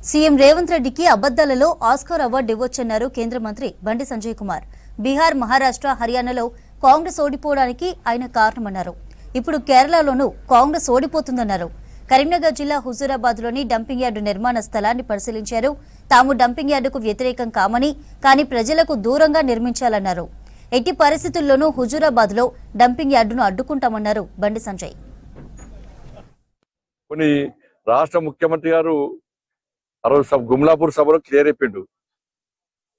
CM Revanth రెడ్డికి అబద్దాలలో Oscar award ఇవ్వొచ్చన్నారు కేంద్ర మంత్రి బండి సంజయ్ కుమార్. బీహార్, మహారాష్ట్ర, హర్యానాలో కాంగ్రెస్ ఓడిపోవడానికి ఆయన కారణమన్నారు. ఇప్పుడు కేరళలోనూ కాంగ్రెస్ ఓడిపోతుందన్నారు. కరీంనగర్ జిల్లా హుజూరాబాద్లోని డంపింగ్ యార్డు నిర్మాణ స్థలాన్ని పరిశీలించారు. తాము డంపింగ్ యార్డుకు వ్యతిరేకం కామని, కానీ ప్రజలకు దూరంగా నిర్మించాలన్నారు. ఎట్టి పరిస్థితుల్లోనూ హుజూరాబాద్లో డంపింగ్ యార్డును అడ్డుకుంటామన్నారు బండి సంజయ్. కొన్ని రాష్ట్ర ముఖ్యమంత్రి గారు ఆ రోజు గుమ్లాపూర్ సభలో క్లియర్ అయిపోయిండు.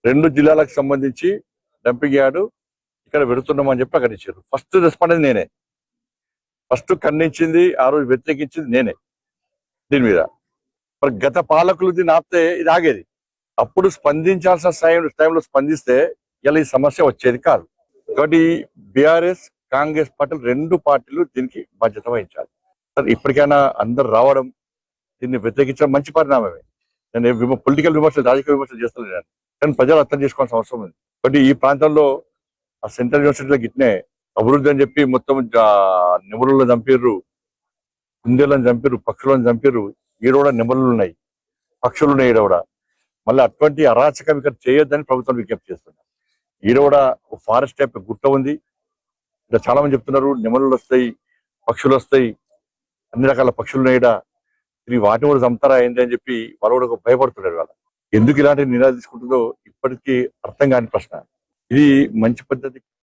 2 జిల్లాలకు సంబంధించి డంపింగ్ యార్డు ఇక్కడ పెడుతున్నామని చెప్పి ప్రకటించారు. ఫస్ట్ రెస్పాండ్ నేనే, ఫస్ట్ ఖండించింది, ఆ రోజు వ్యతిరేకించింది నేనే. దీని మీద మరి గత పాలకులు దీన్ని ఆపితే ఇది ఆగేది. అప్పుడు స్పందించాల్సిన టైంలో స్పందిస్తే ఇలా ఈ సమస్య వచ్చేది కాదు. కాబట్టి బీఆర్ఎస్, కాంగ్రెస్ పార్టీలు 2 పార్టీలు దీనికి బాధ్యత వహించాలి. ఇప్పటికైనా అందరు రావడం, దీన్ని వ్యతిరేకించడం మంచి పరిణామమే. నేను పొలిటికల్ విమర్శలు, రాజకీయ విమర్శలు చేస్తలేను, కానీ ప్రజలు అర్థం చేసుకోవాల్సిన అవసరం ఉంది. కాబట్టి ఈ ప్రాంతంలో ఆ సెంట్రల్ యూనివర్సిటీలో గిట్నే అభివృద్ధి అని చెప్పి మొత్తం నెమరులను చంపిర్రు, కుందేలను చంపిర్రు, పక్షులను చంపిర్రు. ఈడ కూడా నెమరులు ఉన్నాయి, పక్షులు ఉన్నాయి. ఈడ కూడా మళ్ళీ అటువంటి అరాచకం ఇక్కడ చేయొద్దని ప్రభుత్వం విజ్ఞప్తి చేస్తున్నారు. ఈడ కూడా ఫారెస్ట్ టైప్ గుట్ట ఉంది. ఇక్కడ చాలా మంది చెప్తున్నారు నెమరులు వస్తాయి, పక్షులు వస్తాయి, అన్ని రకాల పక్షులు ఉన్నాయి. వాటిని కూడా చంపుతారా ఏంటి అని చెప్పి వాళ్ళు కూడా భయపడుతున్నారు. వాళ్ళ ఎందుకు ఇలాంటి నిర్ణయాలు తీసుకుంటుందో ఇప్పటికీ అర్థం కాని ప్రశ్న. ఇది మంచి పద్ధతి